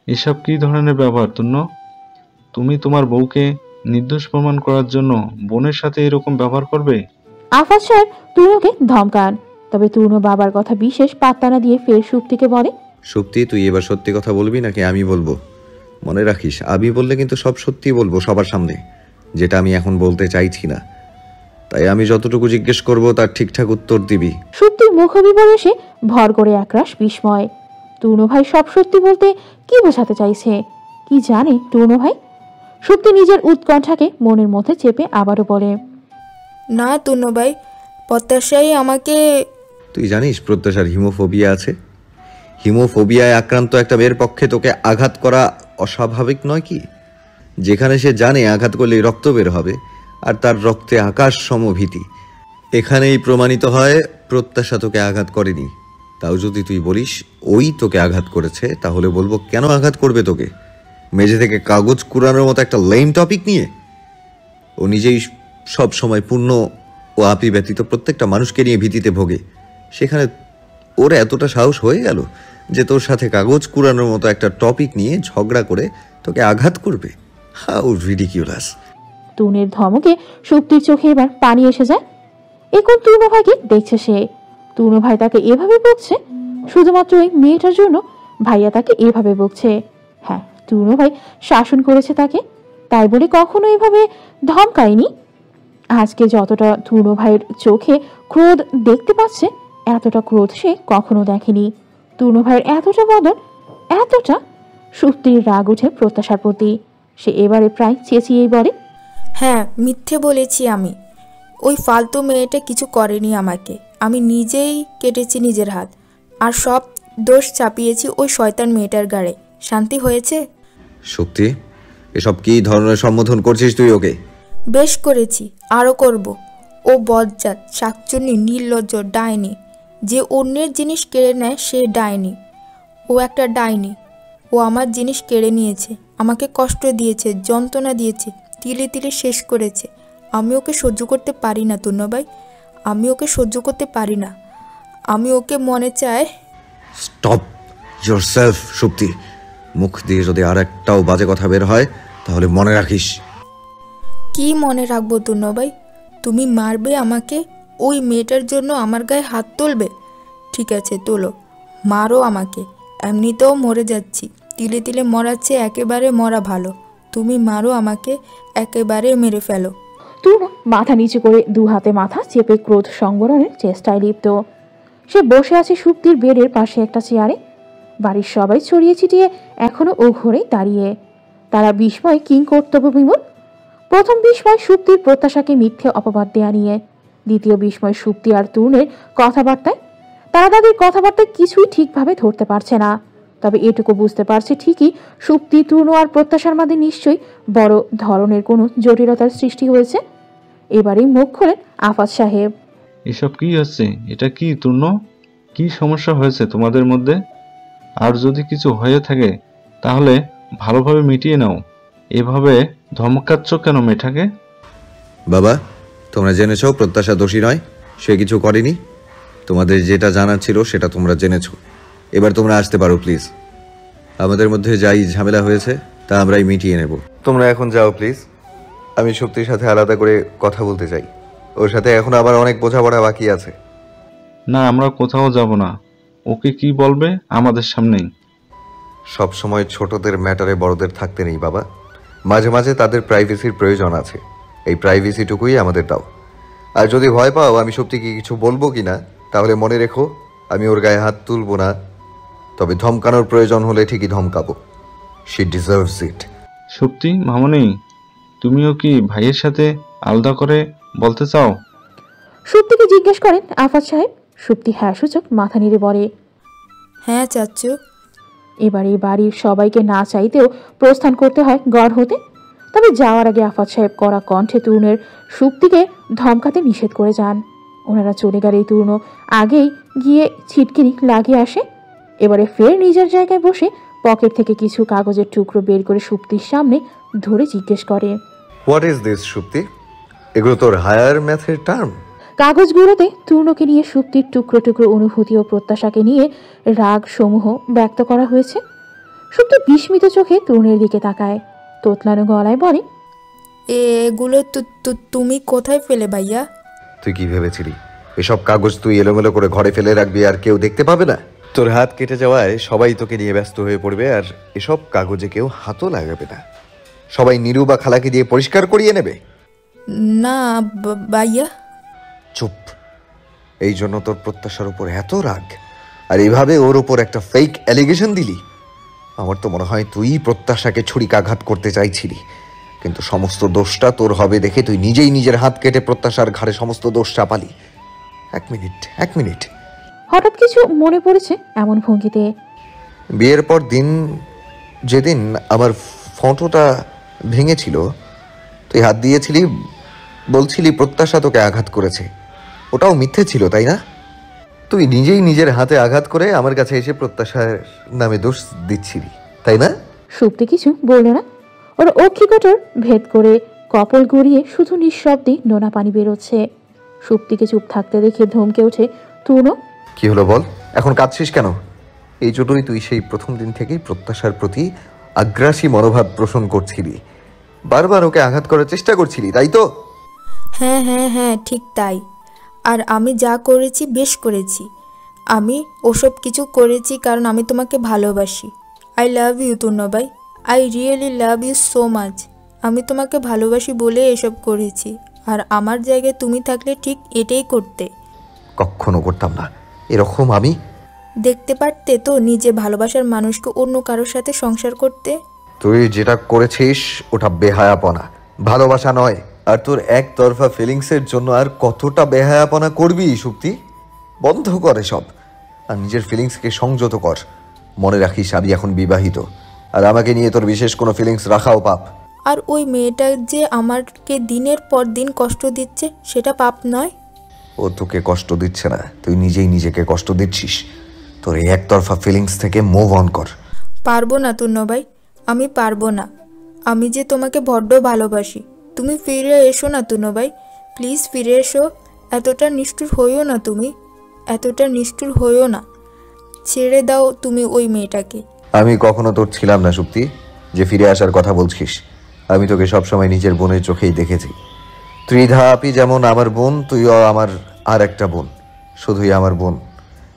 এসব কি ধরনের ব্যবহার তূর্ণ? তুমি তোমার বউকে নির্দোষ প্রমাণ করার জন্য বোনের সাথে এরকম ব্যবহার করবে? আফাজ সাহেব তূর্ণকে ধমকান, তবে তূর্ণ বাবার কথা বিশেষ পাত্তা না দিয়ে ফের সুপ্তিকে বলে, সুপ্তি, তুই এবার সত্যি কথা বলবি নাকি আমি বলবো? মনে রাখিস, আমি বললে কিন্তু সব সত্যি বলবো সবার সামনে, যেটা আমি এখন বলতে চাইছি না। তাই আমি যতটুকু জিজ্ঞেস করব তার ঠিকঠাক উত্তর দিবি। সুপ্তির মুখবিবরে ভর করে একরাশ বিস্ময়। তূর্ণ ভাই সব সত্যি বলতে কি বোঝাতে চাইছে, কি জানে তূর্ণ ভাই? সুপ্তি নিজের উৎকণ্ঠাকে মনের মধ্যে চেপে আবারও বলে, না তূর্ণ ভাই, প্রত্যাশাই আমাকে। তুই জানিস প্রত্যাশার হিমোফোবিয়া আছে? হিমোফোবিয়ায় আক্রান্ত একটা মেয়ের পক্ষে তোকে আঘাত করা অস্বাভাবিক নয় কি? যেখানে সে জানে আঘাত করলেই রক্ত বের হবে, আর তার রক্তে আকাশ সমভীতি, এখানেই প্রমাণিত হয় প্রত্যাশা তোকে আঘাত করেনি। তাও যদি তুই বলিস ওই তোকে আঘাত করেছে, তাহলে বলবো কেন আঘাত করবে তোকে? মেঝে থেকে কাগজ কুড়ানোর মতো একটা লেম টপিক নিয়ে? ও নিজেই সব সময় পূর্ণ ও আপি ব্যতীত প্রত্যেকটা মানুষকে নিয়ে ভীতিতে ভোগে, সেখানে ওর এতটা সাহস হয়ে গেল যে তোর সাথে কাগজ কুড়ানোর মতো একটা টপিক নিয়ে ঝগড়া করে তোকে আঘাত করবে? How ridiculous! তূর্ণের ধমকে সুপ্তির চোখে এবার পানি এসে যায়। এখন তূর্ণ ভাইকে দেখছে সে। তূর্ণ ভাই তাকে এভাবে বকছে শুধুমাত্র ওই মেয়েটার জন্য। ভাইয়া তাকে এভাবে বকছে। হ্যাঁ, তূর্ণ ভাই শাসন করেছে তাকে, তাই বলে কখনো এভাবে ধমকায়নি। আজকে যতটা তূর্ণ ভাইয়ের চোখে ক্রোধ দেখতে পাচ্ছে, এতটা ক্রোধ সে কখনো দেখেনি। তূর্ণ ভাইয়ের এতটা বদল, এতটা। সুপ্তির রাগ উঠে প্রত্যাশার প্রতি। সে এবারে প্রায় চেঁচিয়েই বলে, হ্যাঁ, মিথ্যে বলেছি আমি। ওই ফালতু মেয়েটা কিছু করেনি আমাকে, আমি নিজেই কেটেছি নিজের হাত, আর সব দোষ চাপিয়েছি ওই শয়তান মেয়েটার গাড়ে। শান্তি হয়েছে? সত্যি এসব কি ধরনের সম্বোধন করছিস তুই ওকে? বেশ করেছি, আরও করব। ও বজ্জাত, শাকচুন্নি, নির্লজ্জ, ডাইনি। যে অন্যের জিনিস কেড়ে নেয় সে ডাইনি। ও একটা ডাইনি। ও আমার জিনিস কেড়ে নিয়েছে, আমাকে কষ্ট দিয়েছে, যন্ত্রণা দিয়েছে, তিলে তিলে শেষ করেছে। আমি ওকে সহ্য করতে পারি না তূর্ণ ভাই, আমি ওকে সহ্য করতে পারি না। আমি ওকে মনে চাই। Stop yourself Supti. মুখ দিয়ে যদি আর একটাও বাজে কথা বের হয় তাহলে মনে রাখিস। কি মনে রাখবো তূর্ণ ভাই? তুমি মারবে আমাকে? ওই মেয়েটার জন্য আমার গায়ে হাত তুলবে? ঠিক আছে, তোলো, মারো আমাকে। এমনিতেও মরে যাচ্ছি, তিলে তিলে মরার চেয়ে একেবারে মরা ভালো। তুমি মারো আমাকে, একেবারে মেরে ফেলো। তূর্ণ মাথা নিচু করে দু হাতে মাথা চেপে ক্রোধ সংবরণের চেষ্টায় লিপ্ত। সে বসে আছে সুপ্তির বেডের পাশে একটা চেয়ারে। বাড়ির সবাই ছড়িয়ে ছিটিয়ে এখনো ও ঘরেই দাঁড়িয়ে। তারা বিস্ময় কিং কর্তব্য বিমূল। প্রথম বিস্ময় সুপ্তির প্রত্যাশাকে মিথ্যে অপবাদ দেয়া নিয়ে। দ্বিতীয় বিস্ময় সুপ্তি আর তূর্ণের কথাবার্তায়। তারা তাদের কথাবার্তায় কিছুই ঠিকভাবে ধরতে পারছে না। তবে এটুকু বুঝতে পারছে ঠিকই, সুপ্তি, তূর্ণ আর প্রত্যাশার মাঝে নিশ্চয়ই বড় ধরনের কোনো জটিলতার সৃষ্টি হয়েছে। এবারেই মুখ খোলেন আফাজ সাহেব। এসব কি হচ্ছে? এটা কি তূর্ণ? কি সমস্যা হয়েছে তোমাদের মধ্যে? আর যদি কিছু হয়ে থাকে তাহলে ভালোভাবে মিটিয়ে নাও। এভাবে ধমকাচ্ছ কেন মেয়েটাকে? বাবা, তোমরা জেনেছ প্রত্যাশা দোষী নয়, সে কিছু করেনি। তোমাদের যেটা জানার ছিল সেটা তোমরা জেনেছ। এবার তোমরা আসতে পারো প্লিজ। আমাদের মধ্যে যাই ঝামেলা হয়েছে তা আমরাই মিটিয়ে নেব। তোমরা এখন যাও প্লিজ। আমি শক্তির সাথে আলাদা করে কথা বলতে চাই। ওর সাথে এখন আবার অনেক বোঝাপড়া বাকি আছে। না, আমরা কোথাও যাব না। ওকে কি বলবে আমাদের সামনেই? সব সময় ছোটদের ম্যাটারে বড়দের থাকতে নেই বাবা। মাঝে মাঝে তাদের প্রাইভেসির প্রয়োজন আছে। এই প্রাইভেসিটুকুই আমাদের দাও। আর যদি ভয় পাও আমি শক্তিকে কিছু বলবো কিনা, তাহলে মনে রেখো আমি ওর গায়ে হাত তুলবো না। তবে ধমকানোর প্রয়োজন হলে ঠিকই ধমকাবো। শি ডিজার্ভস ইট। শক্তি মামনি, তুমিও কি ভাইয়ের সাথে আলাদা করে বলতে চাও? সুপ্তিকে জিজ্ঞেস করেন আফাজ সাহেব। সুপ্তি হ্যাঁ সূচক মাথা নেড়ে বলে, হ্যাঁ চাচ্চু। এবারে বাড়ির সবাইকে না চাইতেও প্রস্থান করতে হয় গড় হতে। তবে যাওয়ার আগে আফাজ সাহেব কড়া কণ্ঠে তরুণের সুপ্তিকে ধমকাতে নিষেধ করে যান। ওনারা চলে গেলে তরুণ আগেই গিয়ে ছিটকিনি লাগিয়ে আসে। এবারে ফের নিজের জায়গায় বসে পকেট থেকে কিছু কাগজের টুকরো বের করে সুপ্তির সামনে ধরে জিজ্ঞেস করে, হোয়াট ইজ দিস সুপ্তি? এগুলো তোর হায়ার ম্যাথের টার্ম? কাগজগুলোতে তরুণকে নিয়ে সুপ্তির টুকরো টুকরো অনুভূতি ও প্রত্যাশাকে নিয়ে রাগ সমূহ ব্যক্ত করা হয়েছে। সুপ্তি বিস্মিত চোখে তরুণের দিকে তাকায়, তোতলানো গলায় বলে, এগুলো তুমি কোথায় ফেলে ভাইয়া? তুই কি ভেবেছিলি এসব কাগজ তুই এলোমেলো করে ঘরে ফেলে রাখবি আর কেউ দেখতে পাবে না? তোর হাত কেটে যাওয়ায় সবাই তোকে নিয়ে ব্যস্ত হয়ে পড়বে, আর এসব কাগজে কেউ হাতও লাগাবে না। সবাই নিরু বা খালাকে দিয়ে পরিষ্কার করিয়ে নেবে। না ভাইয়া। চুপ। এই জন্য তোর প্রত্যাশার উপর এত রাগ, আর এইভাবে ওর উপর একটা ফেক অ্যালিগেশন দিলি? আমার তো মনে হয় তুই প্রত্যাশাকে ছুরিকাঘাত করতে চাইছিলি, কিন্তু সমস্ত দোষটা তোর হবে দেখে তুই নিজেই নিজের হাত কেটে প্রত্যাশার ঘাড়ে সমস্ত দোষ চাপালি। এক মিনিট। হঠাৎ কিছু মনে পড়েছে এমন ভঙ্গিতে। বিয়ের পর দিন যেদিন আমার ফটোটা ভেঙেছিল, তুই হাত দিয়েছিলি, বলছিলি প্রত্যাশা তোকে আঘাত করেছে। ওটাও মিথ্যে ছিল, তাই না? তুই নিজেই নিজের হাতে আঘাত করে আমার কাছে এসে প্রত্যাশার নামে দোষ দিচ্ছিলি, তাই না? সুপ্তি কিছু বলল না। ওর অক্ষিকটর ভেদ করে কপল গড়িয়ে শুধু নিঃশব্দে নোনা পানি বেরোচ্ছে। সুপ্তিকে চুপ থাকতে দেখে ধমকে ওঠে তরুণ। কি হলো বল, এখন কাঁদছিস কেন? এই জন্যই তুই সেই প্রথম দিন থেকেই প্রত্যাশার প্রতি আগ্রাসী মনোভাব পোষণ করছিলি, বারবার ওকে আঘাত করার চেষ্টা করছিলি, তাই তো? হ্যাঁ, ঠিক তাই। আর আমি যা করেছি বেশ করেছি। আমি ওসব কিছু করেছি কারণ আমি তোমাকে ভালোবাসি। আই লাভ ইউ তূর্ণ ভাই, I really love you so much. আমি তোমাকে ভালোবাসি বলে এসব করেছি, আর আমার জায়গায় তুমি থাকলে ঠিক এটাই করতে। কখনো করতাম না এরকম। আমি দেখতে পারতে তো নিজে ভালোবাসার মানুষকে অন্য কারোর সাথে সংসার করতে। তুই যেটা করেছিস ওটা বেহায়াপনা, ভালোবাসা নয়। আর তোর একতরফা ফিলিংসের জন্য আর কতটা বেহায়াপনা করবি সুপ্তি? বন্ধ কর এসব, আর নিজের ফিলিংসকে সংযত কর। মনে রাখিস আমি এখন বিবাহিত, আর আমাকে নিয়ে তোর বিশেষ কোনো ফিলিংস রাখাও পাপ। আর ওই মেয়েটা যে আমাকে দিনের পর দিন কষ্ট দিচ্ছে, সেটা পাপ নয়? ও তোকে কষ্ট দিচ্ছে না, তুই নিজেই নিজেকে কষ্ট দিচ্ছিস। তোর এই একতরফা ফিলিংস থেকে মুভ অন কর। পারবো না তূর্ণ ভাই, আমি পারবো না। আমি যে তোমাকে বড্ড ভালোবাসি। তুমি ফিরে এসো না তূর্ণ ভাই, প্লিজ ফিরে এসো। এতটা নিষ্ঠুর হইও না, তুমি এতটা নিষ্ঠুর হইও না। ছেড়ে দাও তুমি ওই মেয়েটাকে। আমি কখনো তোর ছিলাম না সুপ্তি, যে ফিরে আসার কথা বলছিস। আমি তোকে সবসময় নিজের বোনের চোখেই দেখেছি। ত্রিধা আপি যেমন আমার বোন, তুইও আমার আর একটা বোন, শুধুই আমার বোন।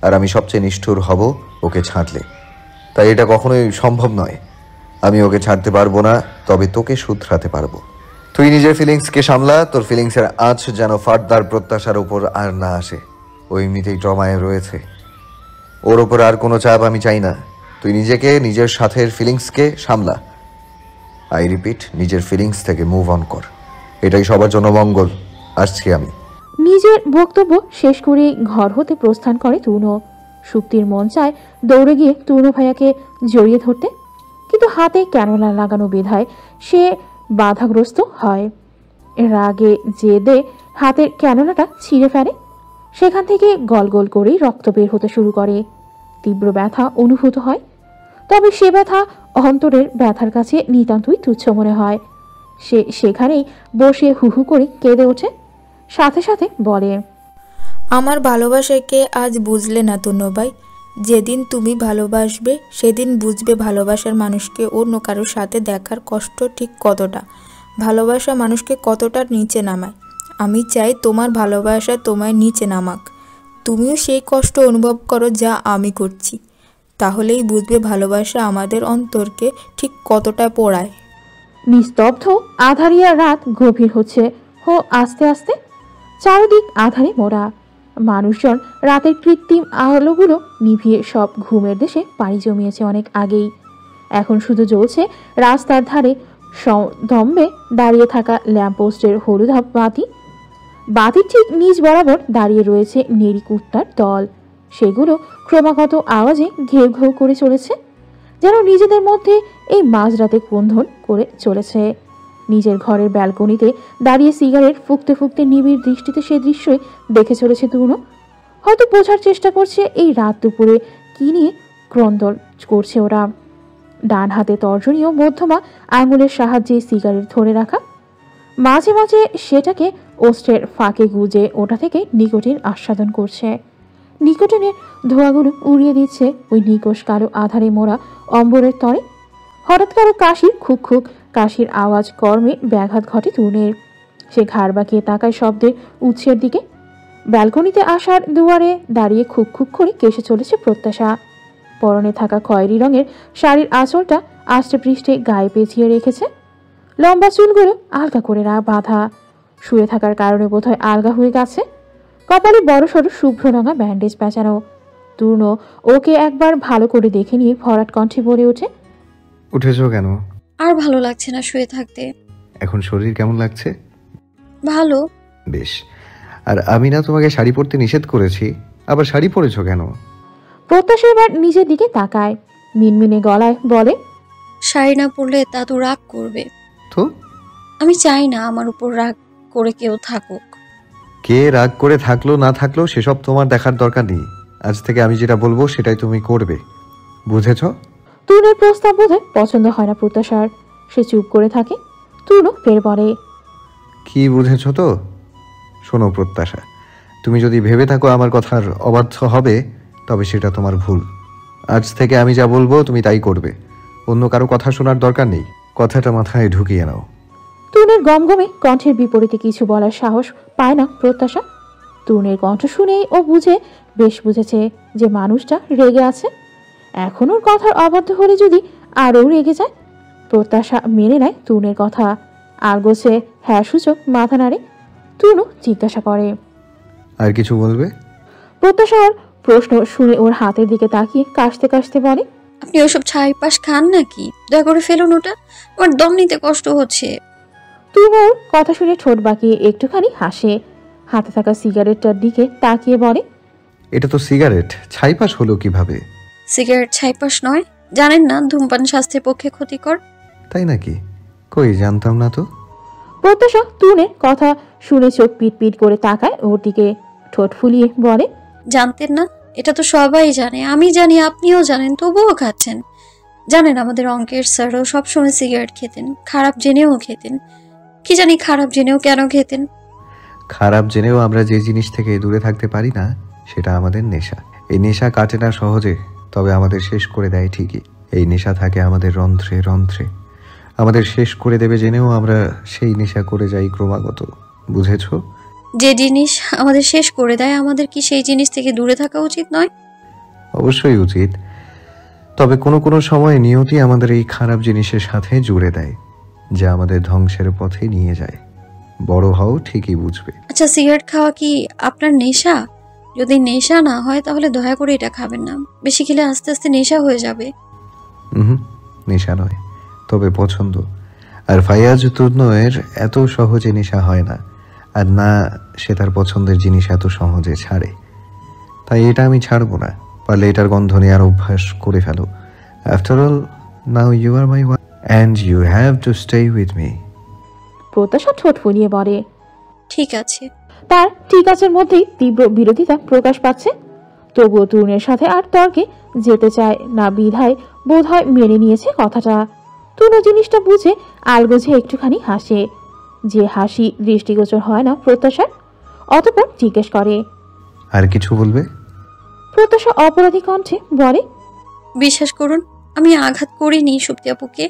আর আমি সবচেয়ে নিষ্ঠুর হব ওকে ছাড়লে, তাই এটা কখনোই সম্ভব নয়। আমি ওকে ছাড়তে পারবো না, তবে তোকে শুধরাতে পারবো। তুই নিজের ফিলিংসকে সামলা, তোর ফিলিংসের আঁচ যেন ফার্দার প্রত্যাশার উপর আর না আসে। ও এমনিতেই ট্রমায় রয়েছে, ওর ওপর আর কোনো চাপ আমি চাই না। তুই নিজেকে, নিজের সাথের ফিলিংসকে সামলা। আই রিপিট, নিজের ফিলিংস থেকে মুভ অন কর। এটাই সবার জন্য মঙ্গল। আসছি আমি। নিজের বক্তব্য শেষ করে ঘর হতে প্রস্থান করে তরুণ। সুপ্তির মন চায় দৌড়ে গিয়ে তরুণ ভাইয়াকে জড়িয়ে ধরতে, কিন্তু হাতে ক্যানোলা লাগানো বেধায় সে বাধাগ্রস্ত হয়। রাগে জেদে হাতের ক্যানোলাটা ছিঁড়ে ফেলে। সেখান থেকে গল গল করেই রক্ত বের হতে শুরু করে। তীব্র ব্যথা অনুভূত হয়, তবে সে ব্যথা অন্তরের ব্যথার কাছে নিতান্তই তুচ্ছ মনে হয়। সে সেখানেই বসে হুহু করে কেঁদে ওঠে, সাথে সাথে বলে, আমার ভালোবাসাকে আজ বুঝলে না তূর্ণ ভাই। যেদিন তুমি ভালোবাসবে সেদিন বুঝবে ভালোবাসার মানুষকে অন্য কারোর সাথে দেখার কষ্ট ঠিক কতটা, ভালোবাসা মানুষকে কতটা নিচে নামায়। আমি চাই তোমার ভালোবাসা তোমায় নিচে নামাক, তুমিও সেই কষ্ট অনুভব করো যা আমি করছি। তাহলেই বুঝবে ভালোবাসা আমাদের অন্তরকে ঠিক কতটা পোড়ায়। নিস্তব্ধ আধারিয়া রাত গভীর হচ্ছে আস্তে আস্তে। চারদিক আধারে মোড়া। মানুষজন রাতের কৃত্রিম আলোগুলো নিভিয়ে সব ঘুমের দেশে পাড়ি জমিয়েছে অনেক আগেই। এখন শুধু জ্বলছে রাস্তার ধারে দম্বে দাঁড়িয়ে থাকা ল্যাম্পপোস্টের হলুদ বাতি। বাতির ঠিক নিচ বরাবর দাঁড়িয়ে রয়েছে নেড়ি কুত্তার দল। সেগুলো ক্রমাগত আওয়াজে ঘেউ ঘেউ করে চলেছে, যেন নিজেদের মধ্যে এই মাঝরাতে ক্রন্দন করে চলেছে। নিজের ঘরের ব্যালকনিতে দাঁড়িয়ে সিগারেট ফুঁকতে ফুঁকতে নিবিড় দৃষ্টিতে সে দৃশ্যই দেখে চলেছে তরুণ। হয়তো বোঝার চেষ্টা করছে এই রাত দুপুরে কি নিয়ে ক্রন্দন করছে ওরা। ডান হাতে তর্জনী ও মধ্যমা আঙুলের সাহায্যে সিগারেট ধরে রাখা, মাঝে মাঝে সেটাকে ওষ্ঠের ফাঁকে গুজে ওটা থেকে নিকোটিন আস্বাদন করছে। নিকোটিনের ধোঁয়াগুলো উড়িয়ে দিচ্ছে ওই নিকোষ কালো আধারে মোড়া অম্বরের তরে। হঠাৎ কারো কাশির খুক খুক কাশির আওয়াজ কর্মে ব্যাঘাত ঘটে তরুণের। সে ঘাড় বাঁকিয়ে তাকায় শব্দের উৎসের দিকে। ব্যালকনিতে আসার দুয়ারে দাঁড়িয়ে খুক খুক করে কেসে চলেছে প্রত্যাশা। পরনে থাকা খয়েরি রঙের শাড়ির আঁচলটা আষ্টে পৃষ্ঠে গায়ে পেঁচিয়ে রেখেছে। লম্বা চুলগুলো আলগা করে বাঁধা, শুয়ে থাকার কারণে বোধহয় আলগা হয়ে গেছে। কপালে বড়সড় শুভ্র রঙা ব্যান্ডেজ পেঁচানো। তূর্ণ ওকে একবার ভালো করে দেখে নিয়ে ভরাট কণ্ঠে বলে ওঠে, উঠেছো কেন? আর ভালো লাগছে না শুয়ে থাকতে। এখন শরীর কেমন লাগছে? ভালো। বেশ। আর আমি না তোমাকে শাড়ি পরতে নিষেধ করেছি, আবার শাড়ি পরেছো কেন? প্রত্যাশা এবার নিজের দিকে তাকায়, মিনমিনে গলায় বলে, শাড়ি না পরলে দাদু রাগ করবে। তো আমি চাই না আমার উপর রাগ করে কেউ থাকুক। কে রাগ করে থাকলো না থাকলো সেসব তোমার দেখার দরকার নেই। আজ থেকে আমি যেটা বলবো সেটাই তুমি করবে, বুঝেছো? তূর্ণের প্রস্তাব বোধহয় পছন্দ হয় না প্রত্যাশার। সে চুপ করে থাকে। তূর্ণ ফের বলে, কি বুঝেছো তো? শোনো প্রত্যাশা, তুমি যদি ভেবে থাকো আমার কথার অবাধ্য হবে, তবে সেটা তোমার ভুল। আজ থেকে আমি যা বলবো তুমি তাই করবে, অন্য কারো কথা শোনার দরকার নেই। কথাটা মাথায় ঢুকিয়ে নাও। তূর্ণের গমগমে কণ্ঠের বিপরীতে কিছু বলার সাহস পায় না প্রত্যাশা। তূর্ণের কণ্ঠ শুনেই ও বেশ বুঝেছে যে মানুষটা রেগে আছে। এখন ওর কথার অবাধ্য হলে যদি আরও রেগে যায়। প্রত্যাশা মেনে নেয় তূর্ণের কথা, আর গোছে হ্যাঁ সূচক মাথা নাড়ে। তূর্ণ জিজ্ঞাসা করে, আর কিছু বলবে? প্রত্যাশার প্রশ্ন শুনে ওর হাতের দিকে তাকিয়ে কাশতে কাশতে বলে, আপনি ওসব ছাই পাশ খান নাকি? দয়া করে ফেলুন ওটা, আমার দম নিতে কষ্ট হচ্ছে। তূর্ণ ওর কথা শুনে ঠোঁট বাঁকিয়ে একটুখানি হাসে। হাতে থাকা সিগারেটটার দিকে তাকিয়ে বলে, এটা তো সিগারেট, ছাইপাশ হলো কিভাবে? সিগারেট ছাইপাশ নয়, জানেন না ধূমপান স্বাস্থ্যের পক্ষে ক্ষতিকর। তাই নাকি? কই জানতাম না তো। প্রত্যাশা তূর্ণের কথা শুনে চোখ পিট পিট করে তাকায় ওর দিকে, ঠোঁট ফুলিয়ে বলে, জানতেন না? এটা তো সবাই জানে, আমি জানি, আপনিও জানেন, তবুও খাচ্ছেন। জানেন আমাদের অঙ্কের স্যারও সবসময় সিগারেট খেতেন, খারাপ জেনেও খেতেন। কি জানি খারাপ জেনেও কেন খেতেন। খারাপ জেনেও আমরা যে জিনিস থেকে দূরে থাকতে পারি না সেটা আমাদের নেশা। এই নেশা কাটে না সহজে, তবে আমাদের শেষ করে দেয় ঠিকই। এই নেশা থাকে আমাদের রন্ধ্রে রন্ধ্রে, আমাদের শেষ করে দেবে জেনেও আমরা সেই নেশা করে যাই ক্রমাগত, বুঝেছো? যে জিনিস আমাদের শেষ করে দেয়, আমাদের কি সেই জিনিস থেকে দূরে থাকা উচিত নয়? অবশ্যই উচিত, তবে কোনো কোনো সময় নিয়তি আমাদের এই খারাপ জিনিসের সাথে জুড়ে দেয়, যা আমাদের ধ্বংসের পথে নিয়ে যায়। বড় হও ঠিকই বুঝবে। আচ্ছা, সিগারেট খাওয়া কি আপনার নেশা? যদি নেশা না হয় তাহলে দয়া করে এটা খাবেন না। বেশি খেলে আস্তে আস্তে নেশা হয়ে যাবে। নেশা নয়, তবে পছন্দ। আর ফাইয়াজ তূর্ণের এত সহজে নেশা হয় না, আর না সে তার পছন্দের জিনিস এত সহজে ছাড়ে। তাই এটা আমি ছাড়বো না। পারলে এটার গন্ধ নেওয়ার অভ্যাস করে ফেলো। After all, now you are my wife and you have to stay with me. প্রত্যাশা ঠোঁট ফুলিয়ে বলে, ঠিক আছে। তার ঠিক আছের মধ্যেই তীব্র বিরোধিতা প্রকাশ পাচ্ছে। তবুও তূর্ণের সাথে আর তর্কে যেতে চায় না বিধায় বোধহয় মেনে নিয়েছে কথাটা। তূর্ণ জিনিসটা বুঝে আলগোঝে একটুখানি হাসে, যে হাসি দৃষ্টিগোচর হয় না প্রত্যাশার। অতঃপর জিজ্ঞেস করে, আর কিছু বলবে? প্রত্যাশা অপরাধী কণ্ঠে বলে, বিশ্বাস করুন, আমি আঘাত করিনি সুপ্তি আপুকে।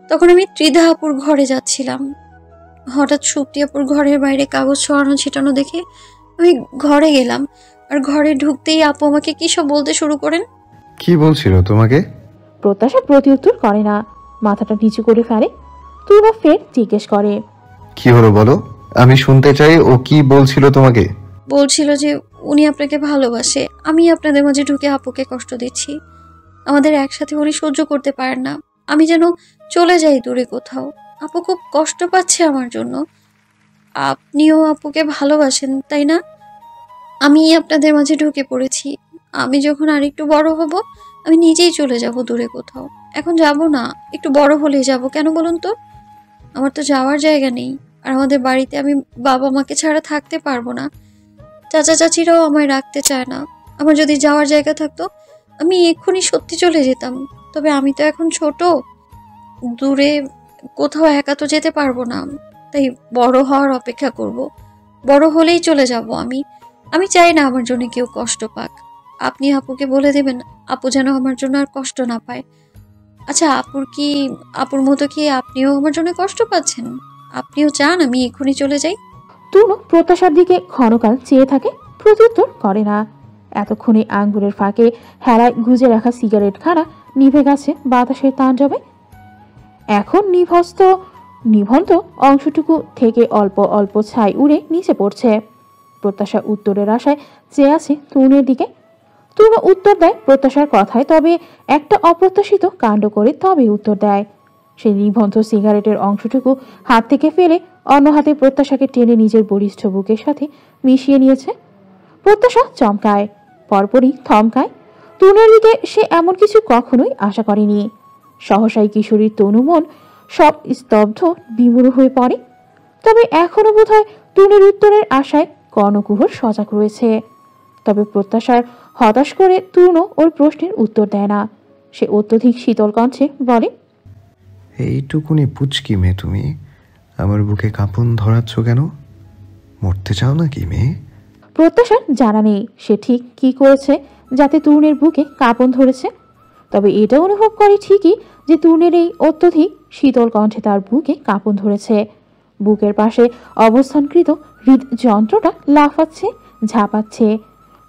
তখন আমি ত্রিধা আপুর ঘরে যাচ্ছিলাম। হঠাৎ সুপ্তি আপুর ঘরের বাইরে কাগজ ছড়ানো ছিটানো দেখে আমি ঘরে গেলাম। আর ঘরে ঢুকতেই আপু আমাকে কি সব বলতে শুরু করেন। কি বলছিল তোমাকে? প্রত্যাশা প্রতিউত্তর করে না, মাথাটা নিচু করে ফেলে। তূর্ণ ফের জিজ্ঞেস করে, কি হলো বলো, আমি শুনতে চাই। ও কি বলছিল তোমাকে? বলছিল যে উনি আপনাকে ভালোবাসে, আমি আপনাদের মাঝে ঢুকে আপুকে কষ্ট দিচ্ছি। আমাদের একসাথে উনি সহ্য করতে পারেন না, আমি যেন চলে যাই দূরে কোথাও। আপু খুব কষ্ট পাচ্ছে আমার জন্য। আপনিও আপুকে ভালোবাসেন তাই না? আমি আপনাদের মাঝে ঢুকে পড়েছি। আমি যখন আরেকটু বড় হব, আমি নিজেই চলে যাব দূরে কোথাও। এখন যাব না, একটু বড় হলেই যাব। কেন বলুন তো? আমার তো যাওয়ার জায়গা নেই। আর আমাদের বাড়িতে আমি বাবা মাকে ছাড়া থাকতে পারবো না। চাচা চাচিরাও আমায় রাখতে চায় না। আমার যদি যাওয়ার জায়গা থাকতো, আমি এক্ষুনি সত্যি চলে যেতাম। তবে আমি তো এখন ছোট, দূরে কোথাও একা তো যেতে পারবো না। তাই বড় হওয়ার অপেক্ষা করব। বড় হলেই চলে যাব আমি। আমি চাই না আমার জন্য কেউ কষ্ট পাক। আপনি আপুকে বলে দেবেন, আপু যেন আমার জন্য আর কষ্ট না পায়। আচ্ছা, আপুর মতো কি আপনিও আমার জন্য কষ্ট পাচ্ছেন? আপনিও চান আমি এক্ষুনি চলে যাই? তনু প্রত্যাশার দিকে ক্ষণকাল চেয়ে থাকে, প্রত্যুত্তর করে না। এতক্ষণে আঙ্গুরের ফাঁকে হেলায় গুজে রাখা সিগারেট খানা নিভে গেছে বাতাসের তাণ্ডবে। এখন নিভন্ত অংশটুকু থেকে অল্প অল্প ছাই উড়ে নিচে পড়ছে। প্রত্যাশা উত্তরের আশায় চেয়ে আছে তনুর দিকে। তনু উত্তর দেয় প্রত্যাশার কথায়, তবে একটা অপ্রত্যাশিত কাণ্ড করে তবে উত্তর দেয়। সে নিভন্ত সিগারেটের অংশটুকু হাত থেকে ফেলে অন্য হাতে প্রত্যাশাকে টেনে নিজের বলিষ্ঠ বুকের সাথে মিশিয়ে নিয়েছে। প্রত্যাশা চমকায়, পরপরই থমকায়। তনুর দিকে সে এমন কিছু কখনোই আশা করেনি। সহসাই কিশোরীর তনু মন সব স্তব্ধ বিমূঢ় হয়ে পড়ে। তবে এখনো বোধহয় তনুর উত্তরের আশায় কর্ণকুহর সজাগ রয়েছে। তবে প্রত্যাশার হতাশ করে তনু ওর প্রশ্নের উত্তর দেয় না। সে অত্যধিক শীতল কণ্ঠে বলে, এইটুকুনি পুচকি মেয়ে তুমি, আমার বুকে কাঁপন ধরাচ্ছ কেন? মরতে চাও নাকি মেয়ে? প্রত্যাশার জানা নেই সে ঠিক কি করেছে যাতে তরুণের বুকে কাঁপন ধরেছে। তবে এটা অনুভব করে ঠিকই যে তরুণের এই অত্যধিক শীতল কণ্ঠে তার বুকে কাঁপন ধরেছে। বুকের পাশে অবস্থানকৃত হৃদযন্ত্রটা লাফাচ্ছে, ঝাঁপাচ্ছে।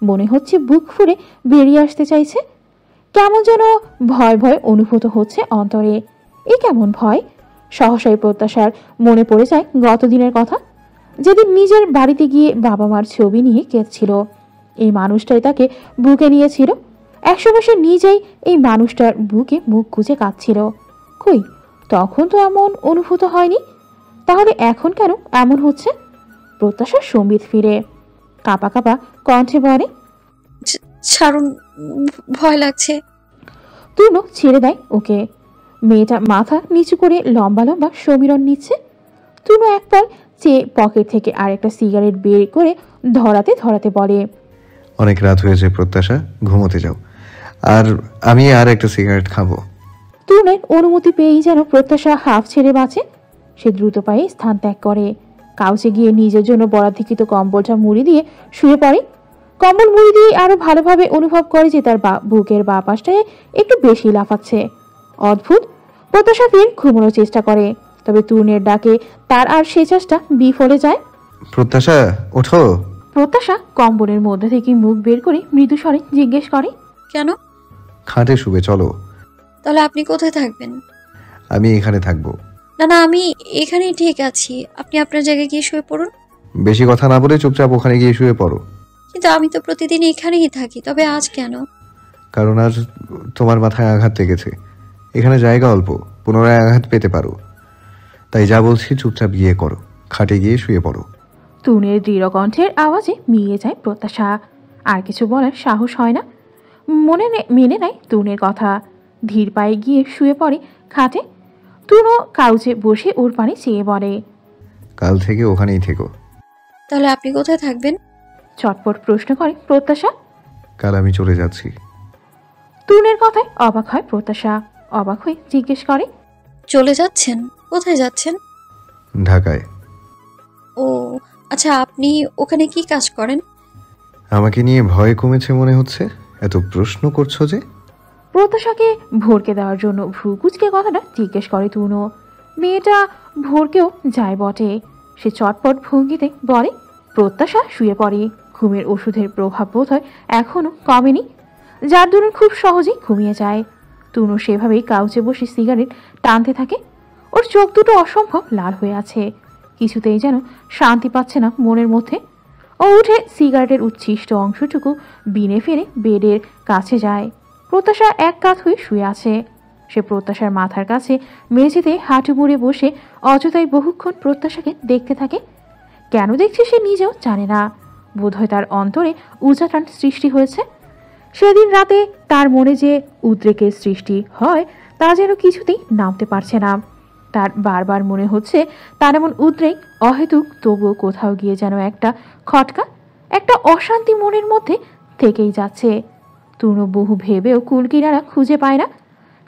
মনে হচ্ছে বুক ফুঁড়ে বেরিয়ে আসতে চাইছে। কেমন যেন ভয় ভয় অনুভূত হচ্ছে অন্তরে। এ কেমন ভয়? সহসাই প্রত্যাশার মনে পড়ে যায় গতদিনের কথা, যেদিন নিজের বাড়িতে গিয়ে বাবা মার ছবি নিয়ে কেঁদছিল। এই মানুষটাই তাকে বুকে নিয়েছিল। একসময় সে নিজেই এই মানুষটার বুকে মুখ গুজে কাঁদছিল। কই, তখন তো এমন অনুভূত হয়নি। তাহলে এখন কেন এমন হচ্ছে? প্রত্যাশার সম্বিত ফিরে কাঁপা কাঁপা কণ্ঠে বলে, ছাড়ুন, ভয় লাগছে। তনু ছেড়ে দেয় ওকে। মেয়েটা মাথা নিচু করে লম্বা লম্বা সমীরণ নিচ্ছে। তনু একবার চেয়ে পকেট থেকে আরেকটা সিগারেট বের করে ধরাতে ধরাতে বলে, অনেক রাত হয়েছে প্রত্যাশা, ঘুমোতে যাও। আর আমি আর একটা সিগারেট খাবো। তরুণের অনুমতি পেয়েই যেন প্রত্যাশা হাফ ছেড়ে বাঁচে। সে দ্রুত পায়ে স্থান ত্যাগ করে কাউচে গিয়ে নিজের জন্য বরাদ্দকৃত কম্বলটা মুড়ি দিয়ে শুয়ে পড়ে। কম্বল মুড়ি দিয়ে আরো ভালোভাবে অনুভব করে যে তার বুকের বা পাশটায় একটু বেশি লাফাচ্ছে। অদ্ভুত। প্রত্যাশা ফের ঘুমানোর চেষ্টা করে, তবে তরুণের ডাকে তার আর সে চেষ্টা বিফলে যায়। প্রত্যাশা ওঠো। প্রত্যাশা কম্বলের মধ্যে থেকে মুখ বের করে মৃদু স্বরে জিজ্ঞেস করে, কেন? খাটে শুবে চলো। তাহলে আপনি কোথায় থাকবেন? আমি এখানে থাকবো। না না, আমি এখানেই ঠিক আছি, আপনি আপনার জায়গায় গিয়ে শুয়ে পড়ুন। বেশি কথা না বলে চুপচাপ ওখানে গিয়ে শুয়ে পড়ো। কিন্তু আমি তো প্রতিদিন এখানেই থাকি, তবে আজ কেন? কারণ আজ তোমার মাথায় আঘাত লেগেছে। এখানে জায়গা অল্প, পুনরায় আঘাত পেতে পারো। তাই যা বলছি চুপচাপ গিয়ে করো, খাটে গিয়ে শুয়ে পড়ো। তরুণের দৃঢ় কণ্ঠের আওয়াজে মিলিয়ে যায় প্রত্যাশা। আর কিছু বলার সাহস হয় না। মেনে নেয় তরুণের কথা। ধীর পায়ে গিয়ে শুয়ে পড়ে খাটে। তরুণ কাউচে বসে ওর পানে চেয়ে বলে, কাল থেকে ওখানেই থেকো। তাহলে আপনি কোথায় থাকবেন? চটপট প্রশ্ন করে প্রত্যাশা। কাল আমি চলে যাচ্ছি। তরুণের কথায় অবাক হয় প্রত্যাশা। অবাক হয়ে জিজ্ঞেস করে, চলে যাচ্ছেন? কোথায় যাচ্ছেন? ঢাকায়। ও আচ্ছা, আপনি ওখানে কি কাজ করেন? আমাকে নিয়ে ভয় কমেছে মনে হচ্ছে, এত প্রশ্ন করছো যে? প্রত্যাশাকে ভরকে দেওয়ার জন্য ভ্রু কুচকে কথাটা জিজ্ঞেস করে তরুণ। মেয়েটা ভরকেও যায় বটে। সে চটপট ভঙ্গিতে বলে। প্রত্যাশা শুয়ে পড়ে। ঘুমের ওষুধের প্রভাব বোধ হয় এখনো কমেনি, যার দরুন খুব সহজেই ঘুমিয়ে যায়। তরুণ সেভাবেই কাউচে বসে সিগারেট টানতে থাকে। ওর চোখ দুটো অসম্ভব লাল হয়ে আছে। কিছুতেই যেন শান্তি পাচ্ছে না মনের মধ্যে। ও উঠে সিগারেটের উচ্ছিষ্ট অংশটুকু বিনে ফেলে বেডের কাছে যায়। প্রত্যাশা এক কাত হয়ে শুয়ে আছে। সে প্রত্যাশার মাথার কাছে মেঝেতে হাঁটু মুড়ে বসে অযথাই বহুক্ষণ প্রত্যাশাকে দেখতে থাকে। কেন দেখছে সে নিজেও জানে না। বোধহয় তার অন্তরে উজাটান সৃষ্টি হয়েছে। সেদিন রাতে তার মনে যে উদ্রেকের সৃষ্টি হয় তা যেন কিছুতেই নামতে পারছে না। তার বারবার মনে হচ্ছে তার এমন উদ্রেক অহেতুক, তবুও কোথাও গিয়ে যেন একটা খটকা, একটা অশান্তি মনের মধ্যে থেকেই যাচ্ছে। তরুণ বহু ভেবেও কুলকিনারা খুঁজে পায় না।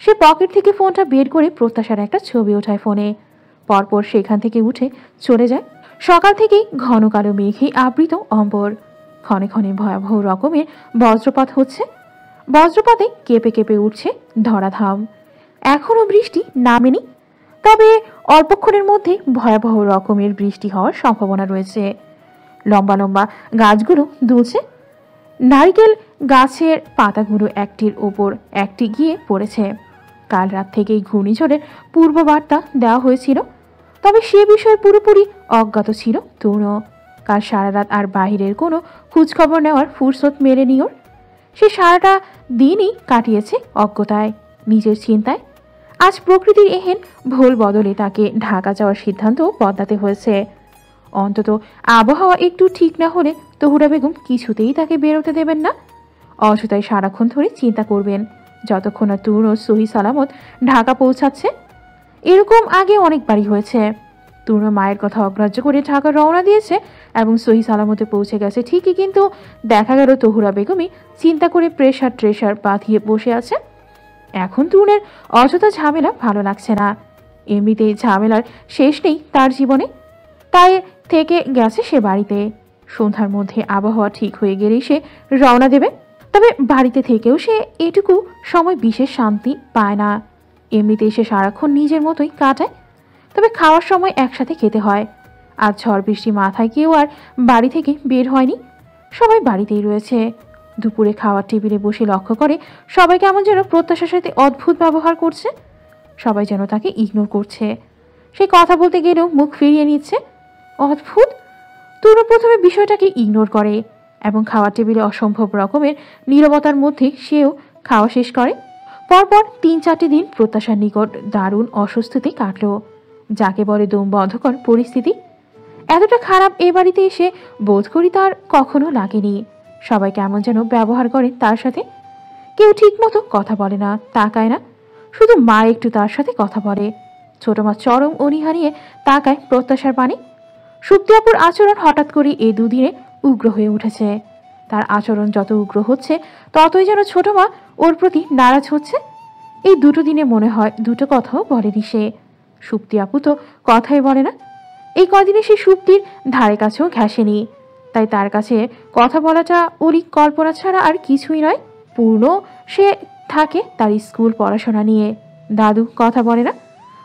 সে পকেট থেকে ফোনটা বের করে প্রত্যাশার একটা ছবি ওঠায় ফোনে। পরপর সেখান থেকে উঠে চলে যায়। সকাল থেকেই ঘন কালো মেঘে আবৃত অম্বর। ক্ষণে ক্ষণে ভয়াবহ রকমের বজ্রপাত হচ্ছে। বজ্রপাতে কেঁপে কেঁপে উঠছে ধরাধাম। এখনো বৃষ্টি নামেনি, তবে অল্পক্ষণের মধ্যে ভয়াবহ রকমের বৃষ্টি হওয়ার সম্ভাবনা রয়েছে। লম্বা লম্বা গাছগুলো দুলছে, নারিকেল গাছের পাতাগুলো একটির ওপর একটি গিয়ে পড়েছে। কাল রাত থেকেই ঘূর্ণিঝড়ের পূর্ববার্তা দেওয়া হয়েছিল, তবে সে বিষয়ে পুরোপুরি অজ্ঞাত ছিল তরুণ। কাল সারা রাত আর বাহিরের কোনো খোঁজখবর নেওয়ার ফুরসত মেলেনি ওর। সে সারাটা দিনই কাটিয়েছে অজ্ঞতায়, নিজের চিন্তায়। আজ প্রকৃতির এহেন ভুল বদলে তাকে ঢাকা যাওয়ার সিদ্ধান্ত বদলাতে হয়েছে। অন্তত আবহাওয়া একটু ঠিক না হলে তহুরা বেগম কিছুতেই তাকে বেরোতে দেবেন না। অযথায় সারাক্ষণ ধরে চিন্তা করবেন, যতক্ষণ না তরুণ সহি সালামত ঢাকা পৌঁছাচ্ছে। এরকম আগে অনেকবারই হয়েছে। তরুণ মায়ের কথা অগ্রাহ্য করে ঢাকা রওনা দিয়েছে এবং সহি সালামতে পৌঁছে গেছে ঠিকই, কিন্তু দেখা গেল তহুরা বেগমই চিন্তা করে প্রেশার ট্রেশার বাঁধিয়ে বসে আছে। এখন তরুণের অযথা ঝামেলা ভালো লাগছে না। এমনিতেই ঝামেলার শেষ নেই তার জীবনে, তাই থেকে গেছে সে বাড়িতে। সন্ধ্যার মধ্যে আবহাওয়া ঠিক হয়ে গেলেই সে রওনা দেবে। তবে বাড়িতে থেকেও সে এটুকু সময় বিশেষ শান্তি পায় না। এমনিতেই সে সারাক্ষণ নিজের মতোই কাটায়, তবে খাওয়ার সময় একসাথে খেতে হয়। আজ ঝড় বৃষ্টি মাথায় কেউ আর বাড়ি থেকে বের হয়নি, সবাই বাড়িতেই রয়েছে। দুপুরে খাওয়ার টেবিলে বসে লক্ষ্য করে সবাই কেমন যেন প্রত্যাশার সাথে অদ্ভুত ব্যবহার করছে। সবাই যেন তাকে ইগনোর করছে। সে কথা বলতে গেলেও মুখ ফিরিয়ে নিচ্ছে। অদ্ভুত। তরুণ প্রথমে বিষয়টাকে ইগনোর করে এবং খাওয়ার টেবিলে অসম্ভব রকমের নীরবতার মধ্যে সেও খাওয়া শেষ করে। পরপর ৩-৪টি দিন প্রত্যাশার নিকট দারুণ অস্বস্তিতে কাটল, যাকে বলে দম বন্ধকর পরিস্থিতি। এতটা খারাপ এ বাড়িতে এসে বোধ করি তার কখনো লাগেনি। সবাই কেমন যেন ব্যবহার করে তার সাথে। কেউ ঠিক মতো কথা বলে না, তাকায় না। শুধু মা একটু তার সাথে কথা বলে। ছোট মা চরম অনীহা নিয়ে তাকায় প্রত্যাশার পানে। সুপ্তি আপুর আচরণ হঠাৎ করে এই দুদিনে উগ্র হয়ে উঠেছে। তার আচরণ যত উগ্র হচ্ছে ততই যেন ছোট মা ওর প্রতি নারাজ হচ্ছে। এই দুটো দিনে মনে হয় দুটো কথাও বলেনি সে। সুপ্তি আপু তো কথাই বলে না। এই কদিনে সে সুপ্তির ধারে কাছেও ঘেঁষেনি, তাই তার কাছে কথা বলাটা ওরই কল্পনা ছাড়া আর কিছুই নয়। পূর্ণ সে থাকে তার স্কুল পড়াশোনা নিয়ে। দাদু কথা বলে না,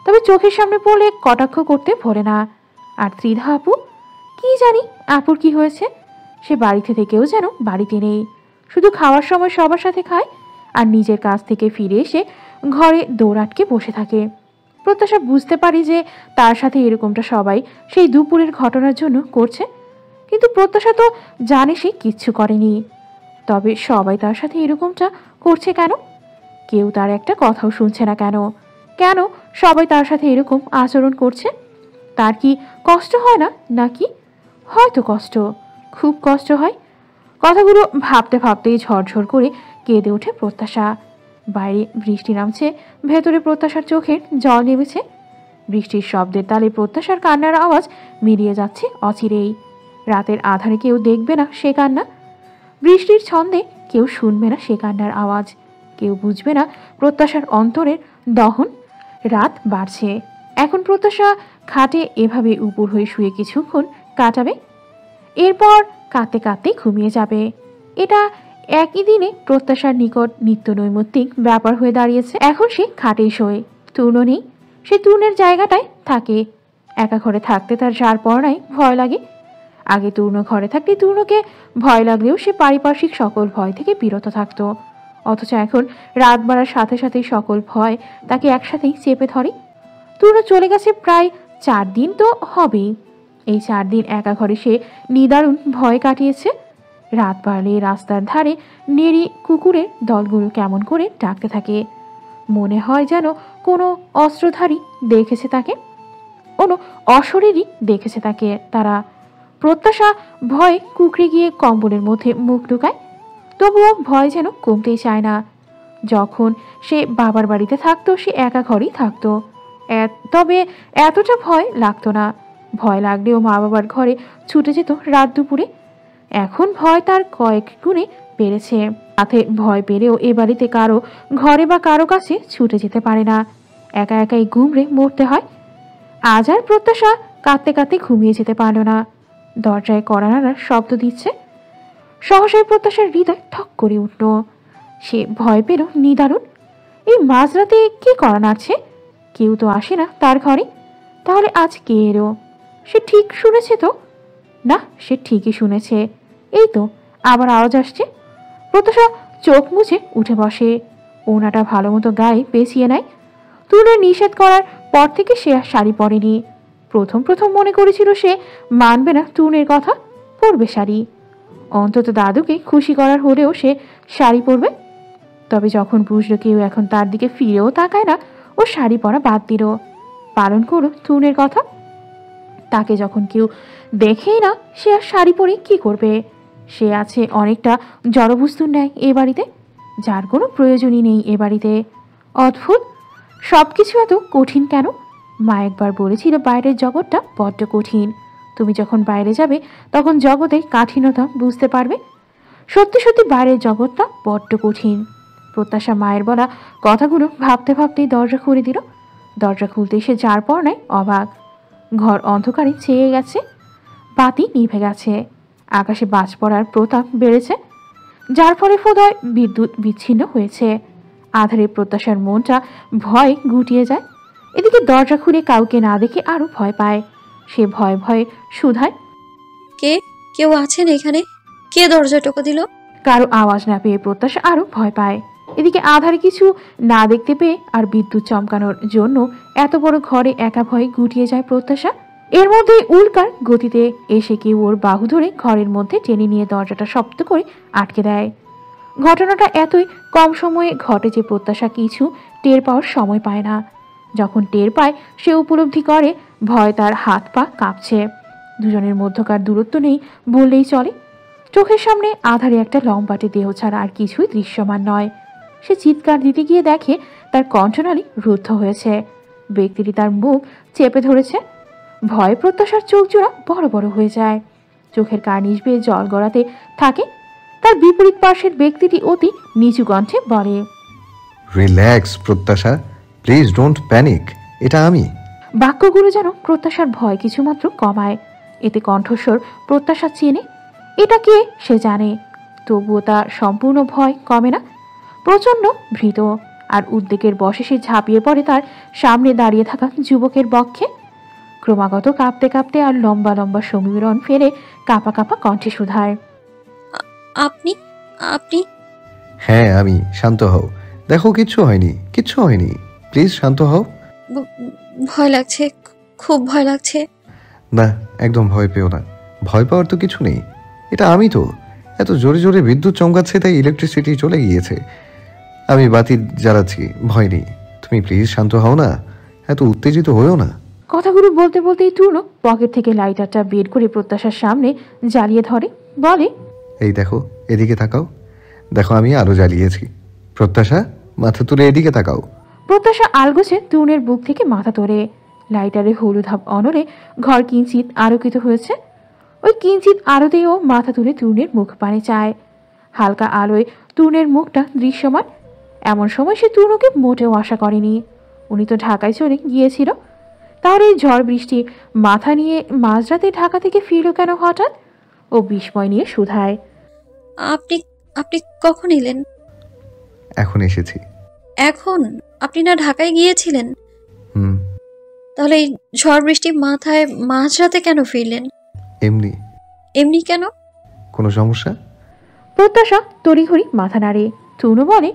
তবে চোখের সামনে পড়লে কটাক্ষ করতে ভোলে না। আর ত্রিধা আপু, কি জানি আপুর কি হয়েছে, সে বাড়িতে থেকেও যেন বাড়িতে নেই। শুধু খাওয়ার সময় সবার সাথে খায় আর নিজের কাছ থেকে ফিরে এসে ঘরে দৌড়াটকে বসে থাকে। প্রত্যাশা বুঝতে পারি যে তার সাথে এরকমটা সবাই সেই দুপুরের ঘটনার জন্য করছে, কিন্তু প্রত্যাশা তো জানে সে কিচ্ছু করেনি। তবে সবাই তার সাথে এরকমটা করছে কেন? কেউ তার একটা কথাও শুনছে না কেন? কেন সবাই তার সাথে এরকম আচরণ করছে? তার কি কষ্ট হয় না নাকি? হয়তো কষ্ট, খুব কষ্ট হয়। কথাগুলো ভাবতে ভাবতেই ঝরঝর করে কেঁদে ওঠে প্রত্যাশা। বাইরে বৃষ্টি নামছে, ভেতরে প্রত্যাশার চোখের জল নেমেছে। বৃষ্টির শব্দের তালে প্রত্যাশার কান্নার আওয়াজ মিলিয়ে যাচ্ছে অচিরেই। রাতের আধারে কেউ দেখবে না সে কান্না, বৃষ্টির ছন্দে কেউ শুনবে না সে কান্নার আওয়াজ, কেউ বুঝবে না প্রত্যাশার অন্তরের দহন। রাত বাড়ছে। এখন প্রত্যাশা খাটে এভাবে উপর হয়ে শুয়ে কিছুক্ষণ কাটাবে, এরপর কাঁদতে কাঁদতে ঘুমিয়ে যাবে। এটা একই দিনে প্রত্যাশার নিকট নিত্য নৈমিত্তিক ব্যাপার হয়ে দাঁড়িয়েছে। এখন সে খাটেই শোয়, তূর্ণ নেই। সে তূর্ণের জায়গাটায় থাকে। একা ঘরে থাকতে তার যার পড়ায় ভয় লাগে। আগে তূর্ণ ঘরে থাকলে তূর্ণকে ভয় লাগলেও সে পারিপার্শ্বিক সকল ভয় থেকে বিরত থাকত। অথচ এখন রাত বাড়ার সাথে সাথেই সকল ভয় তাকে একসাথেই চেপে ধরে। তূর্ণ চলে গেছে প্রায় 4 দিন তো হবেই। এই 4 দিন একা ঘরে সে নিদারুণ ভয় কাটিয়েছে। রাত বাড়লে রাস্তার ধারে নেড়ি কুকুরের দলগুলো কেমন করে ডাকতে থাকে। মনে হয় যেন কোনো অস্ত্রধারী দেখেছে তাকে, কোনো অশরীরই দেখেছে তাকে তারা। প্রত্যাশা ভয়ে কুকড়ে গিয়ে কম্বলের মধ্যে মুখ ঢুকায়, তবুও ভয় যেন কমতেই চায় না। যখন সে বাবার বাড়িতে থাকতো সে একা ঘরেই থাকতো, তবে এতটা ভয় লাগতো না। ভয় লাগলেও মা বাবার ঘরে ছুটে যেত রাত দুপুরে। এখন ভয় তার কয়েক গুণে বেড়েছে। সাথে ভয় পেলেও এ বাড়িতে কারো ঘরে বা কারো কাছে ছুটে যেতে পারে না, একা একাই গুমড়ে মরতে হয়। আজ আর প্রত্যাশা কাঁদতে কাঁদতে ঘুমিয়ে যেতে পারল না। দরজায় কড়া নাড়ার শব্দ দিচ্ছে। সহসাই প্রত্যাশার হৃদয় ঠক করে উঠল। সে ভয় পেল নিদারুণ। এই মাঝরাতে কি করা নাড়ছে? কেউ তো আসে না তার ঘরে। তাহলে আজ কে এলো? সে ঠিক শুনেছে তো? না, সে ঠিকই শুনেছে। এই তো আবার আওয়াজ আসছে। প্রত্যাশা চোখ মুছে উঠে বসে, ওনাটা ভালো মতো গায়ে পেঁচিয়ে নেয়। তুলে নিষেধ করার পর থেকে সে আর শাড়ি পরেনি। প্রথম প্রথম মনে করেছিল সে মানবে না টুনের কথা, পরবে শাড়ি। অন্তত দাদুকে খুশি করার হলেও সে শাড়ি পরবে। তবে যখন বুঝলো কেউ এখন তার দিকে ফিরেও তাকায় না, ও শাড়ি পরা বাদ দিল, পালন করলো টুনের কথা। তাকে যখন কেউ দেখেই না, সে আর শাড়ি পরে কি করবে? সে আছে অনেকটা জড়বস্তুর ন্যায় এ বাড়িতে, যার কোনো প্রয়োজনই নেই এ বাড়িতে। অদ্ভুত, সব কিছু এত কঠিন কেন? মা একবার বলেছিল বাইরের জগৎটা বড্ড কঠিন। তুমি যখন বাইরে যাবে তখন জগতের কাঠিন্যতা বুঝতে পারবে। সত্যি সত্যি বাইরের জগৎটা বড্ড কঠিন। প্রত্যাশা মায়ের বলা কথাগুলো ভাবতে ভাবতেই দরজা খুলে দিল। দরজা খুলতে সে যার পর নাই অবাক। ঘর অন্ধকারে ছেয়ে গেছে, বাতি নিভে গেছে, আকাশে বাজ পড়ার প্রতাপ বেড়েছে, যার ফলে বোধহয় বিদ্যুৎ বিচ্ছিন্ন হয়েছে। আধারে প্রত্যাশার মনটা ভয় গুটিয়ে যায়। এদিকে দরজা খুলে কাউকে না দেখে আরো ভয় পায়। সে ভয়ে ভয়ে শুধায়, কেউ আছেন এখানে? কে দরজা টোকা দিল? কারো আওয়াজ না পেয়ে প্রত্যাশা আরো ভয় পায়। এদিকে আধারে কিছু না দেখতে পেয়ে আর বিদ্যুৎ চমকানোর জন্য এত বড় ঘরে একা ভয়ে গুটিয়ে যায় প্রত্যাশা। এর মধ্যে উল্কার গতিতে এসে কেউ ওর বাহু ধরে ঘরের মধ্যে টেনে নিয়ে দরজাটা শব্দ করে আটকে দেয়। ঘটনাটা এতই কম সময়ে ঘটে যে প্রত্যাশা কিছু টের পাওয়ার সময় পায় না। যখন টের পায় সে উপলব্ধি করে ভয় তার হাত পা কাঁপছে। দুজনের মধ্যকার দূরত্ব নেই বললেই চলে। চোখের সামনে আধারে একটা লম্বাটে দেহ ছাড়া আর কিছুই দৃশ্যমান নয়। সে চিৎকার দিতে গিয়ে দেখে তার কণ্ঠনালী রুদ্ধ হয়েছে। ব্যক্তিটি তার মুখ চেপে ধরেছে। ভয় প্রত্যাশার চোখ জোড়া বড় বড় হয়ে যায়, চোখের কার্নিশ বেয়ে জল গড়াতে থাকে। তার বিপরীত পার্শ্বের ব্যক্তিটি অতি নিচু কণ্ঠে বলে, রিল্যাক্স প্রত্যাশা, প্লিজ ডোন্ট প্যানিক, এটা আমি। বাক্যগুলো যেন প্রত্যাশার ভয় কিছুমাত্র কমায়। এতে কণ্ঠস্বর প্রত্যাশা চেনে, এটা কে সে জানে, তবুও তার সম্পূর্ণ ভয় কমে না। প্রচণ্ড ভীত আর উদ্বেগের বশে সে ঝাঁপিয়ে পড়ে তার সামনে দাঁড়িয়ে থাকা যুবকের বক্ষে। ক্রমাগত কাঁপতে কাঁপতে আর লম্বা লম্বা সমীরণ ফেলে কাঁপা কাঁপা কণ্ঠে শুধায়, আপনি আপনি হ্যাঁ আমি। শান্ত হও, দেখো কিচ্ছু হয়নি, কিচ্ছু হয়নি, প্লিজ শান্ত হও। ভয় লাগছে, খুব ভয় লাগছে। না, একদম ভয় পেও না, ভয় পাওয়ার তো কিছু নেই। এটা আমি তো। এত জোরে জোরে বিদ্যুৎ চমকাচ্ছে তাই ইলেকট্রিসিটি চলে গিয়েছে। আমি বাতি জ্বালাচ্ছি, ভয় নেই। তুমি প্লিজ শান্ত হও না, এত উত্তেজিত হয়েও না। কথাগুলো বলতে বলতেই টুনো পকেট থেকে লাইটারটা বের করে প্রত্যাশার সামনে জ্বালিয়ে ধরে, বলে, এই দেখো, এদিকে তাকাও, দেখো আমি আলো জ্বালিয়েছি। প্রত্যাশা, মাথা তুলে এদিকে তাকাও। প্রত্যাশা আলগোছে টুনের বুক থেকে মাথা তোলে। লাইটারে হলুদ হাব অনরে ঘর কিঞ্চিত আলোকিত হয়েছে। ওই কিঞ্চিত আলোতেও মাথা তুলে টুনের মুখ পানে চায়। হালকা আলোয় টুনের মুখটা দৃশ্যমান। এমন সময় সে টুনুকে মোটেও আশা করেনি। উনি তো ঢাকায় চলে গিয়েছিল। তাহলে এই ঝড় বৃষ্টি মাথা নিয়ে মাঝরাতে ঢাকা থেকে ফিরল কেন হঠাৎ? ও বিস্ময় নিয়ে শুধায়, আপনি আপনি কখন এলেন? এখন এসেছি। এখন? আপনি না ঢাকায় গিয়েছিলেন? হুম। তাহলে এই ঝড় বৃষ্টি মাথায় মাঝরাতে কেন ফিরলেন? এমনি। এমনি কেন? কোনো সমস্যা? প্রত্যাশা তড়িঘড়ি মাথা নাড়ে। টুনু বলে,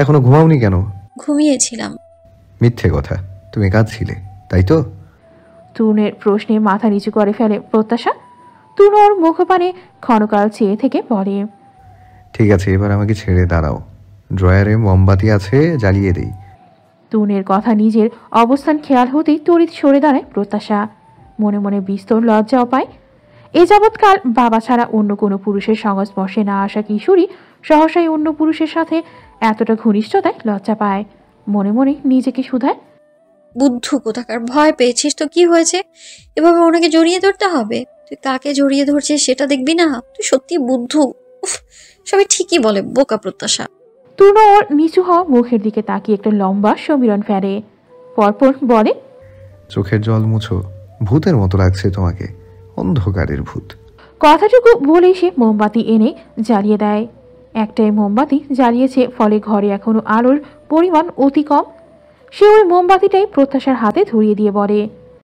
এখনো ঘুমাওনি কেন? ঘুমিয়েছিলাম। মিথ্যে কথা, তুমি কাঁদছিলে তাই তো? টুনের প্রশ্নে মাথা নিচু করে ফেলে প্রত্যাশা। টুনু ওর মুখপানে ক্ষণকাল চেয়ে থেকে বলে, ঠিক আছে, এবার আমাকে ছেড়ে দাঁড়াও। ড্রয়ারে মোমবাতি আছে, জ্বালিয়ে দিই। টুনের কথা নিজের অবস্থান খেয়াল হতেই তড়িৎ সরে দাঁড়ায় প্রত্যাশা। মনে মনে বিস্তর লজ্জাও পায়। এ যাবৎকাল বাবা ছাড়া অন্য কোনো পুরুষের সংস্পর্শে না আসা কিশোরী সহসাই অন্য পুরুষের সাথে এতটা ঘনিষ্ঠতায় লজ্জা পায়। মনে মনে নিজেকে শুধায়, বুদ্ধু কোথাকার, ভয় পেয়েছিস তো কি হয়েছে? এভাবে ওনাকে জড়িয়ে ধরতে হবে? তুই কাকে জড়িয়ে ধরছিস সেটা দেখবি না? তুই সত্যি বুদ্ধু। উফ, সবাই ঠিকই বলে, বোকা প্রত্যাশা। টুনো ওর নিচু হওয়া মুখের দিকে তাকিয়ে একটা লম্বা সমীরণ ফেলে। পরপর বলে, চোখের জল মুছো, ভূতের মতো লাগছে তোমাকে, অন্ধকারের ভূত। কথাটুকু বলেই সে মোমবাতি এনে জ্বালিয়ে দেয়। একটাই মোমবাতি জ্বালিয়েছে, ফলে ঘরে এখনো আলোর পরিমাণ অতি কম। সে ওই মোমবাতিটাই প্রত্যাশার হাতে ধরিয়ে দিয়ে বলে,